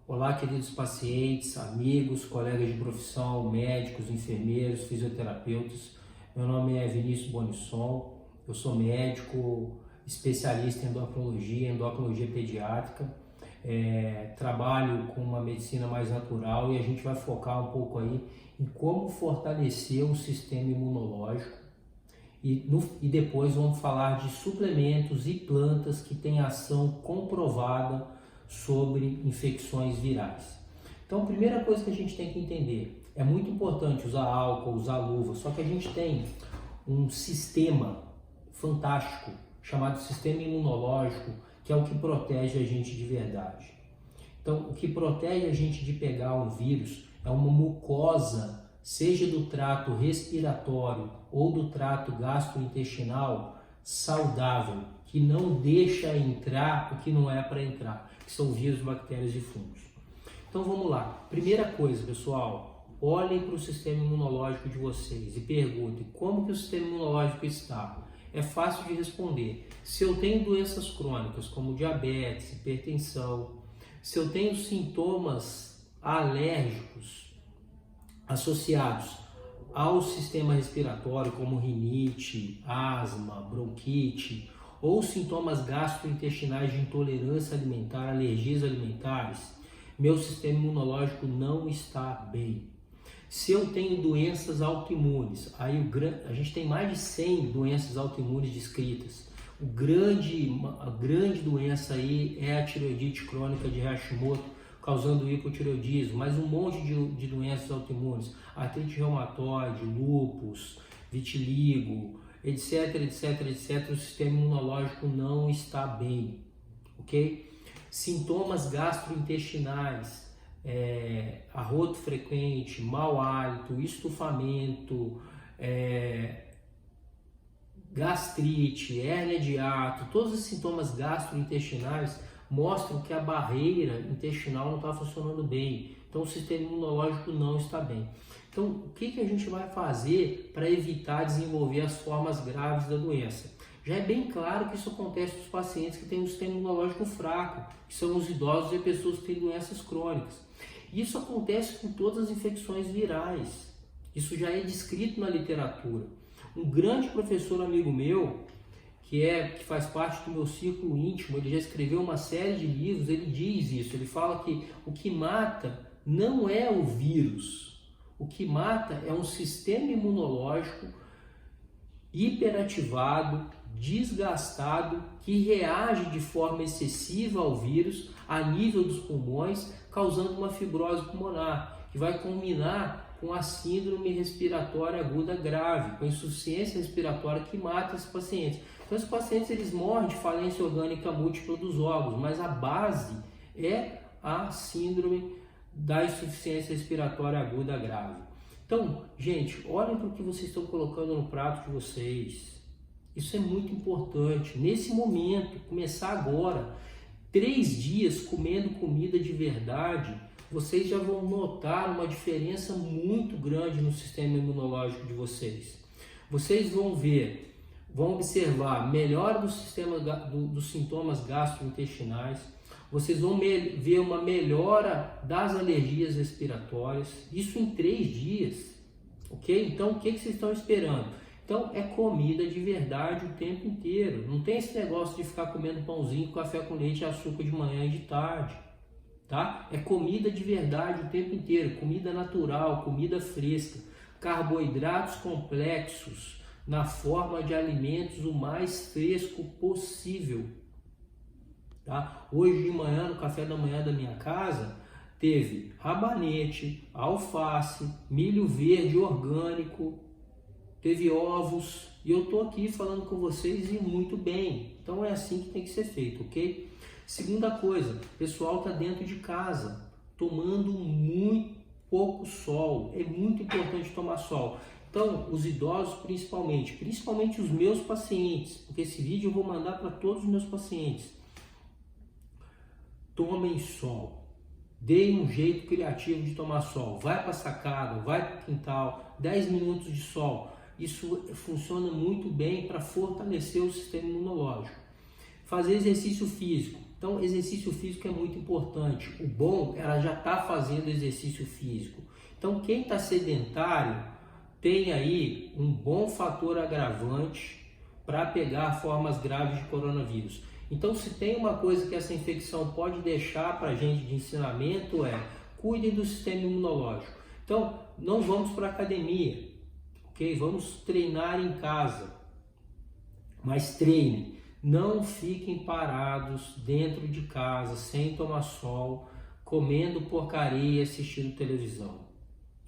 Olá, queridos pacientes, amigos, colegas de profissão, médicos, enfermeiros, fisioterapeutas. Meu nome é Vinícius Bonisson, eu sou médico, especialista em endocrinologia pediátrica. Trabalho com uma medicina mais natural e a gente vai focar um pouco aí em como fortalecer o sistema imunológico e depois vamos falar de suplementos e plantas que têm ação comprovada sobre infecções virais. Então, a primeira coisa que a gente tem que entender, é muito importante usar álcool, usar luva, só que a gente tem um sistema fantástico chamado sistema imunológico, que é o que protege a gente de verdade. Então, o que protege a gente de pegar um vírus é uma mucosa, seja do trato respiratório ou do trato gastrointestinal, saudável, que não deixa entrar o que não é para entrar, que são vírus, bactérias e fungos. Então vamos lá. Primeira coisa, pessoal, olhem para o sistema imunológico de vocês e perguntem como que o sistema imunológico está. É fácil de responder. Se eu tenho doenças crônicas como diabetes, hipertensão, se eu tenho sintomas alérgicos associados ao sistema respiratório, como rinite, asma, bronquite, ou sintomas gastrointestinais de intolerância alimentar, alergias alimentares, meu sistema imunológico não está bem. Se eu tenho doenças autoimunes, aí a gente tem mais de 100 doenças autoimunes descritas. A grande doença aí é a tireoidite crônica de Hashimoto, causando hipotireoidismo, mas um monte de doenças autoimunes, artrite reumatoide, lúpus, vitiligo, etc, o sistema imunológico não está bem, ok? Sintomas gastrointestinais, arroto frequente, mau hálito, estufamento, gastrite, hérnia de hiato, todos os sintomas gastrointestinais mostram que a barreira intestinal não está funcionando bem, então o sistema imunológico não está bem. Então, o que a gente vai fazer para evitar desenvolver as formas graves da doença? Já é bem claro que isso acontece nos pacientes que têm um sistema imunológico fraco, que são os idosos e pessoas que têm doenças crônicas. Isso acontece com todas as infecções virais. Isso já é descrito na literatura. Um grande professor amigo meu, que faz parte do meu círculo íntimo, ele já escreveu uma série de livros, ele diz isso, ele fala que o que mata não é o vírus, o que mata é um sistema imunológico hiperativado, desgastado, que reage de forma excessiva ao vírus a nível dos pulmões, causando uma fibrose pulmonar, que vai culminar com a síndrome respiratória aguda grave, com a insuficiência respiratória que mata esses pacientes. Então, esses pacientes eles morrem de falência orgânica múltipla dos órgãos, mas a base é a síndrome da insuficiência respiratória aguda grave. Então, gente, olhem para o que vocês estão colocando no prato de vocês. Isso é muito importante. Nesse momento, começar agora, 3 dias comendo comida de verdade, vocês já vão notar uma diferença muito grande no sistema imunológico de vocês. Vocês vão observar melhora do sistema dos sintomas gastrointestinais, vocês vão ver uma melhora das alergias respiratórias, isso em 3 dias, ok? Então, o que vocês estão esperando? Então, é comida de verdade o tempo inteiro, não tem esse negócio de ficar comendo pãozinho, café com leite e açúcar de manhã e de tarde, tá? É comida de verdade o tempo inteiro, comida natural, comida fresca, carboidratos complexos, na forma de alimentos o mais fresco possível. Tá? Hoje de manhã, no café da manhã da minha casa, teve rabanete, alface, milho verde orgânico, teve ovos, e eu estou aqui falando com vocês e muito bem. Então é assim que tem que ser feito, ok? Segunda coisa, o pessoal está dentro de casa, tomando muito pouco sol, é muito importante tomar sol. Então, os idosos principalmente os meus pacientes, porque esse vídeo eu vou mandar para todos os meus pacientes. Tomem sol, deem um jeito criativo de tomar sol, vai para a sacada, vai para o quintal, 10 minutos de sol. Isso funciona muito bem para fortalecer o sistema imunológico. Fazer exercício físico, Então, exercício físico é muito importante. O bom, ela já está fazendo exercício físico. Então, quem está sedentário tem aí um bom fator agravante para pegar formas graves de coronavírus. Então, se tem uma coisa que essa infecção pode deixar para a gente de ensinamento cuidem do sistema imunológico. Então, não vamos para a academia, ok? Vamos treinar em casa, mas treinem. Não fiquem parados dentro de casa, sem tomar sol, comendo porcaria e assistindo televisão.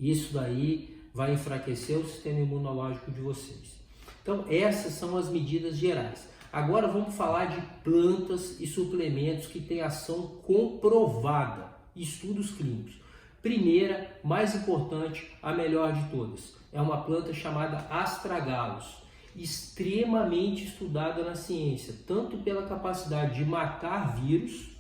Isso daí vai enfraquecer o sistema imunológico de vocês. Então, essas são as medidas gerais. Agora vamos falar de plantas e suplementos que têm ação comprovada, estudos clínicos. Primeira, mais importante, a melhor de todas, é uma planta chamada astragalus, extremamente estudada na ciência, tanto pela capacidade de matar vírus,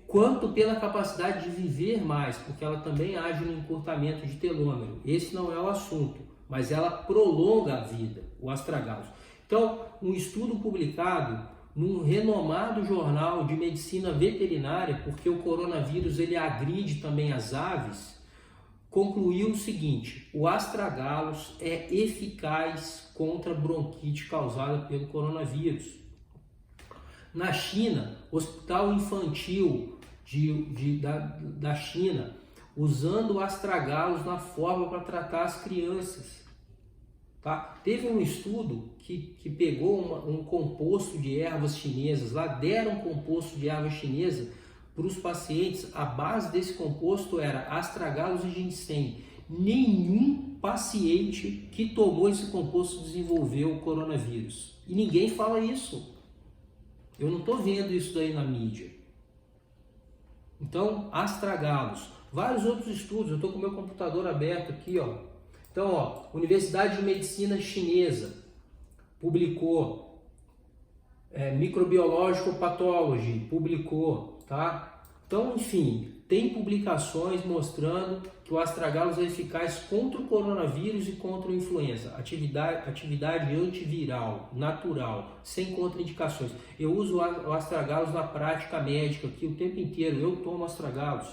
quanto pela capacidade de viver mais, porque ela também age no encurtamento de telômero. Esse não é o assunto, mas ela prolonga a vida, o astragalus. Então, um estudo publicado num renomado jornal de medicina veterinária, porque o coronavírus ele agride também as aves, concluiu o seguinte: o astragalus é eficaz contra a bronquite causada pelo coronavírus. Na China, Hospital Infantil da China, usando o astragalus na forma para tratar as crianças. Tá? Teve um estudo que pegou um composto de ervas chinesas, lá deram um composto de erva chinesa para os pacientes. A base desse composto era astragalus e ginseng. Nenhum paciente que tomou esse composto desenvolveu o coronavírus. E ninguém fala isso. Eu não estou vendo isso daí na mídia. Então, astragalus. Vários outros estudos, eu estou com o meu computador aberto aqui, ó. Então, ó, Universidade de Medicina Chinesa publicou, Microbiological Pathology publicou, tá? Então, enfim, tem publicações mostrando que o astragalus é eficaz contra o coronavírus e contra a influenza. Atividade antiviral, natural, sem contraindicações. Eu uso o astragalus na prática médica aqui o tempo inteiro. Eu tomo astragalus.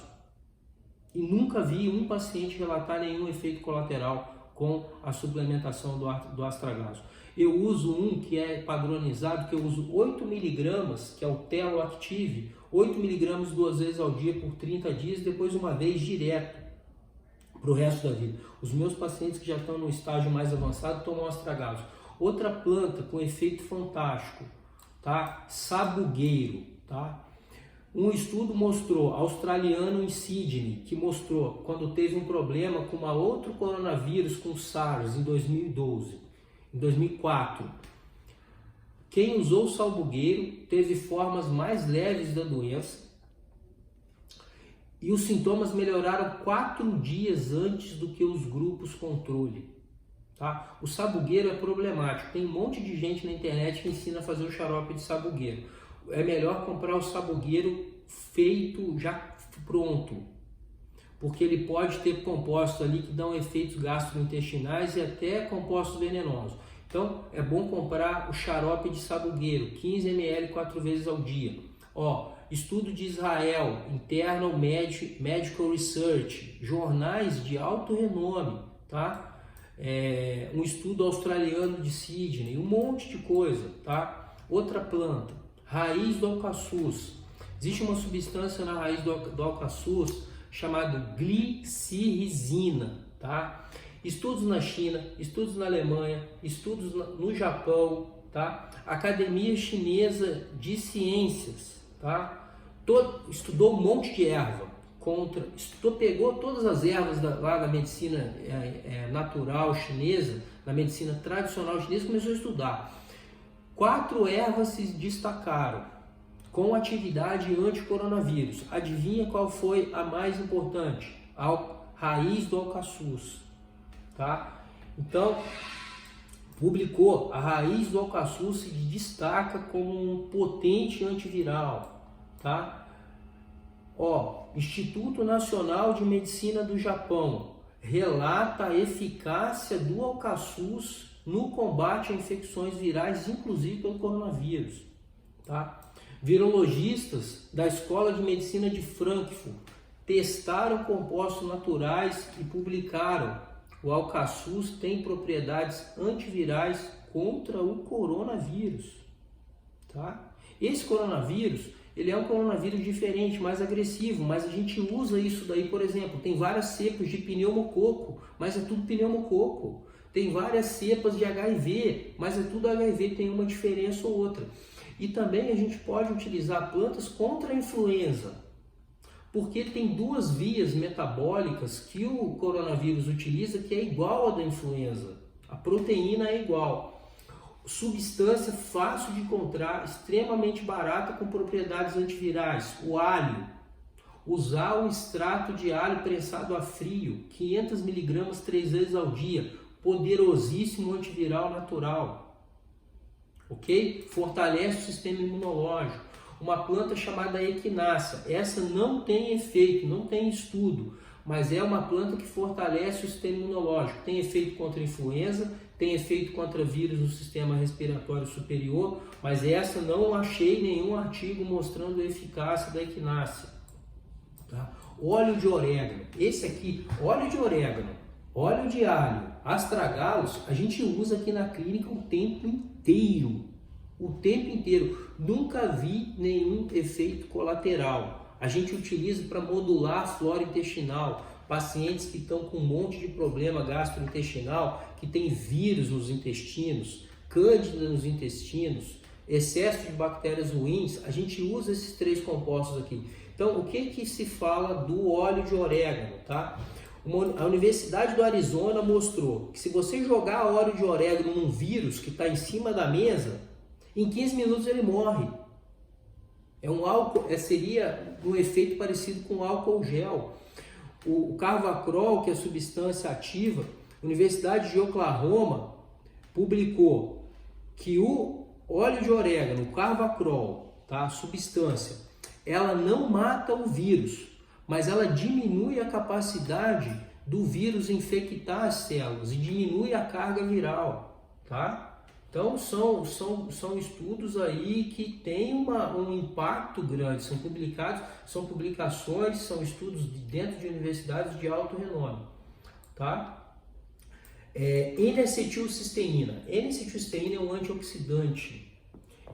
E nunca vi um paciente relatar nenhum efeito colateral com a suplementação do astragalus. Eu uso um que é padronizado, que eu uso 8 mg, que é o Teloactive, 8 mg 2 vezes ao dia por 30 dias, depois uma vez direto para o resto da vida. Os meus pacientes que já estão no estágio mais avançado tomam astragalus. Outra planta com efeito fantástico, tá? Sabugueiro, tá? Um estudo mostrou, australiano em Sydney, que mostrou quando teve um problema com outro coronavírus, com SARS, em 2012, em 2004. Quem usou o sabugueiro teve formas mais leves da doença e os sintomas melhoraram 4 dias antes do que os grupos controle. Tá? O sabugueiro é problemático, tem um monte de gente na internet que ensina a fazer o xarope de sabugueiro. É melhor comprar o sabugueiro feito, já pronto, porque ele pode ter compostos ali que dão efeitos gastrointestinais e até compostos venenosos. Então, é bom comprar o xarope de sabugueiro, 15 ml 4 vezes ao dia. Ó, estudo de Israel, Internal Medical Research, jornais de alto renome, tá? Um estudo australiano de Sydney, um monte de coisa, tá? Outra planta, raiz do alcaçuz. Existe uma substância na raiz do alcaçuz chamada glicirrizina, tá? Estudos na China, estudos na Alemanha, estudos no Japão, tá? Academia Chinesa de Ciências, tá? Estudou um monte de erva, pegou todas as ervas lá da medicina natural chinesa, da medicina tradicional chinesa, começou a estudar. 4 ervas se destacaram com atividade anti-coronavírus. Adivinha qual foi a mais importante? A raiz do alcaçuz. Tá? Então, publicou, a raiz do alcaçuz se destaca como um potente antiviral. Tá? Ó, Instituto Nacional de Medicina do Japão relata a eficácia do alcaçuz no combate a infecções virais, inclusive pelo coronavírus. Tá? Virologistas da Escola de Medicina de Frankfurt testaram compostos naturais e publicaram: o Alka-Sus tem propriedades antivirais contra o coronavírus. Tá? Esse coronavírus, ele é um coronavírus diferente, mais agressivo, mas a gente usa isso daí, por exemplo, tem várias cepas de pneumococo, mas é tudo pneumococo. Tem várias cepas de HIV, mas é tudo HIV, tem uma diferença ou outra. E também a gente pode utilizar plantas contra a influenza, porque tem duas vias metabólicas que o coronavírus utiliza que é igual à da influenza. A proteína é igual. Substância fácil de encontrar, extremamente barata, com propriedades antivirais. O alho. Usar o extrato de alho prensado a frio, 500 mg 3 vezes ao dia. Poderosíssimo antiviral natural. Ok? Fortalece o sistema imunológico. Uma planta chamada equinácea. Essa não tem efeito, não tem estudo, mas é uma planta que fortalece o sistema imunológico. Tem efeito contra a influenza, tem efeito contra vírus no sistema respiratório superior, mas essa não achei nenhum artigo mostrando a eficácia da equinácea. Tá? Óleo de orégano. Esse aqui, óleo de orégano, óleo de alho, astragalos, a gente usa aqui na clínica o tempo inteiro. O tempo inteiro. Nunca vi nenhum efeito colateral. A gente utiliza para modular a flora intestinal. Pacientes que estão com um monte de problema gastrointestinal, que tem vírus nos intestinos, cândida nos intestinos, excesso de bactérias ruins, a gente usa esses 3 compostos aqui. Então, o que se fala do óleo de orégano, tá? A Universidade do Arizona mostrou que se você jogar óleo de orégano num vírus que está em cima da mesa, em 15 minutos ele morre. É um álcool, seria um efeito parecido com álcool gel. O carvacrol, que é a substância ativa, a Universidade de Oklahoma publicou que o óleo de orégano, o carvacrol, tá, a substância, ela não mata o vírus, mas ela diminui a capacidade do vírus infectar as células e diminui a carga viral, tá? Então são estudos aí que têm um impacto grande, são publicações, são estudos dentro de universidades de alto renome, tá? N-acetilcisteína. N-acetilcisteína é um antioxidante.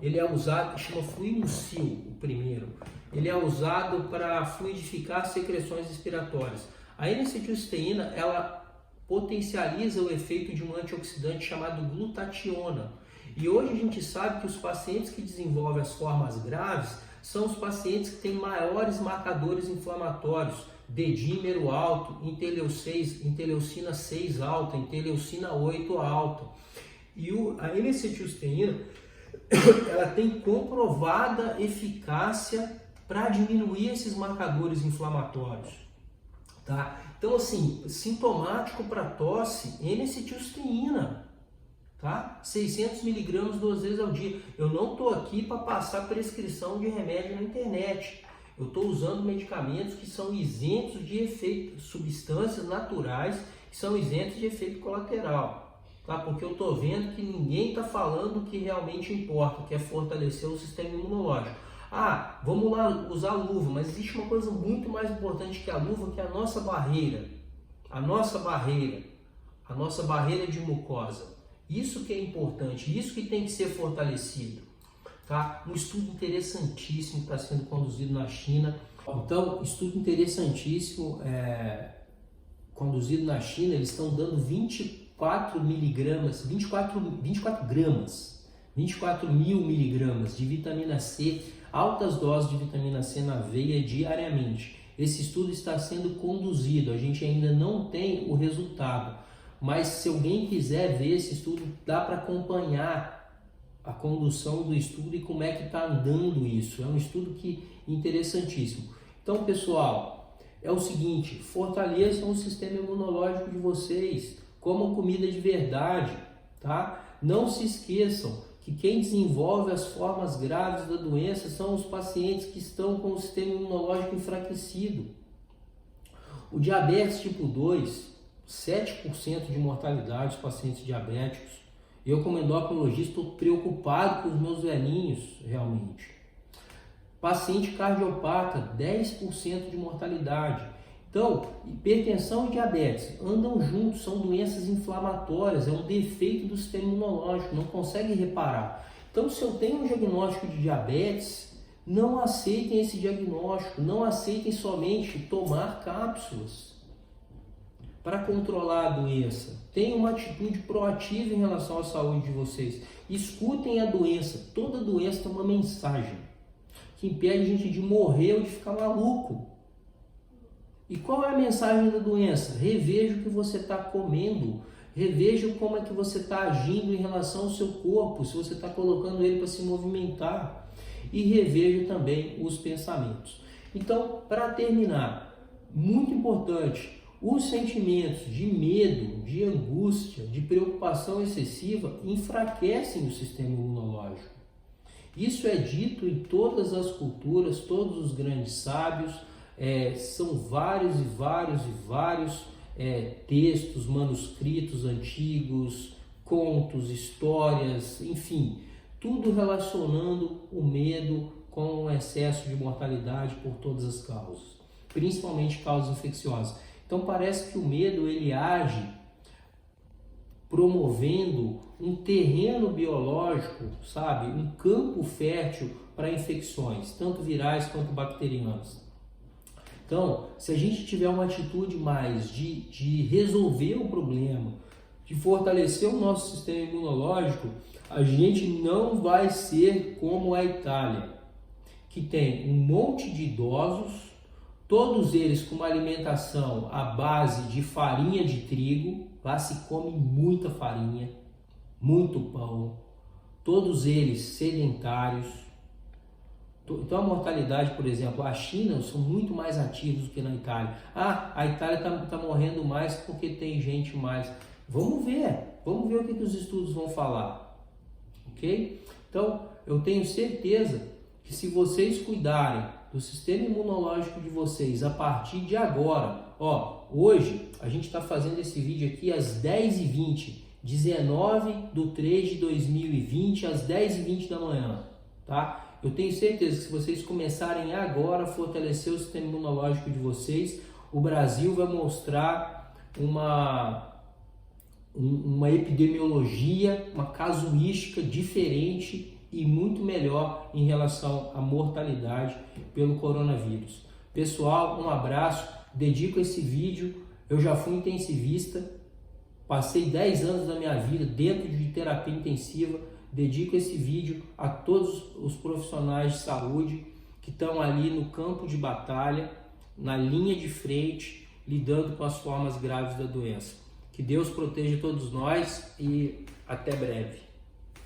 Ele é usado, chama fluimucil, o primeiro. Ele é usado para fluidificar secreções respiratórias. A N-acetilcisteína, ela potencializa o efeito de um antioxidante chamado glutationa. E hoje a gente sabe que os pacientes que desenvolvem as formas graves são os pacientes que têm maiores marcadores inflamatórios, dedímero alto, interleucina 6 alta, interleucina 8 alta. E a N-acetilcisteína, ela tem comprovada eficácia para diminuir esses marcadores inflamatórios. Tá? Então, assim, sintomático para tosse, N-acetilcisteína, tá? 600 mg 2 vezes ao dia. Eu não estou aqui para passar prescrição de remédio na internet. Eu estou usando medicamentos que são isentos de efeito, substâncias naturais que são isentos de efeito colateral, tá? Porque eu estou vendo que ninguém está falando o que realmente importa, que é fortalecer o sistema imunológico. Ah, vamos lá usar luva, mas existe uma coisa muito mais importante que a luva, que é a nossa barreira. A nossa barreira de mucosa. Isso que é importante, isso que tem que ser fortalecido. Tá? Um estudo interessantíssimo está sendo conduzido na China. Então, estudo interessantíssimo conduzido na China, eles estão dando 24 mil miligramas de vitamina C, altas doses de vitamina C na veia diariamente. Esse estudo está sendo conduzido, a gente ainda não tem o resultado, mas se alguém quiser ver esse estudo, dá para acompanhar a condução do estudo e como é que está andando isso. É um estudo interessantíssimo. Então, pessoal, é o seguinte, fortaleçam o sistema imunológico de vocês, comam comida de verdade, tá? Não se esqueçam que quem desenvolve as formas graves da doença são os pacientes que estão com o sistema imunológico enfraquecido. O diabetes tipo 2, 7% de mortalidade dos pacientes diabéticos. Eu, como endocrinologista, estou preocupado com os meus velhinhos, realmente. Paciente cardiopata, 10% de mortalidade. Então, hipertensão e diabetes andam juntos, são doenças inflamatórias, é um defeito do sistema imunológico, não consegue reparar. Então, se eu tenho um diagnóstico de diabetes, não aceitem esse diagnóstico, não aceitem somente tomar cápsulas para controlar a doença. Tenham uma atitude proativa em relação à saúde de vocês. Escutem a doença, toda doença tem uma mensagem que impede a gente de morrer ou de ficar maluco. E qual é a mensagem da doença? Reveja o que você está comendo, reveja como é que você está agindo em relação ao seu corpo, se você está colocando ele para se movimentar, e reveja também os pensamentos. Então, para terminar, muito importante, os sentimentos de medo, de angústia, de preocupação excessiva enfraquecem o sistema imunológico. Isso é dito em todas as culturas, todos os grandes sábios. São vários textos, manuscritos antigos, contos, histórias, enfim, tudo relacionando o medo com o excesso de mortalidade por todas as causas, principalmente causas infecciosas. Então parece que o medo ele age promovendo um terreno biológico, sabe, um campo fértil para infecções, tanto virais quanto bacterianas. Então, se a gente tiver uma atitude mais de resolver o problema, de fortalecer o nosso sistema imunológico, a gente não vai ser como a Itália, que tem um monte de idosos, todos eles com uma alimentação à base de farinha de trigo. Lá se come muita farinha, muito pão, todos eles sedentários. Então a mortalidade, por exemplo, a China são muito mais ativos do que na Itália. A Itália está morrendo mais porque tem gente mais. Vamos ver o que os estudos vão falar, ok? Então eu tenho certeza que se vocês cuidarem do sistema imunológico de vocês a partir de agora, hoje a gente está fazendo esse vídeo aqui às 10h20, 19/3/2020, às 10h20 da manhã, tá? Eu tenho certeza que se vocês começarem agora a fortalecer o sistema imunológico de vocês, o Brasil vai mostrar uma epidemiologia, uma casuística diferente e muito melhor em relação à mortalidade pelo coronavírus. Pessoal, um abraço, dedico esse vídeo, eu já fui intensivista, passei 10 anos da minha vida dentro de terapia intensiva, dedico esse vídeo a todos os profissionais de saúde que estão ali no campo de batalha, na linha de frente, lidando com as formas graves da doença. Que Deus proteja todos nós e até breve.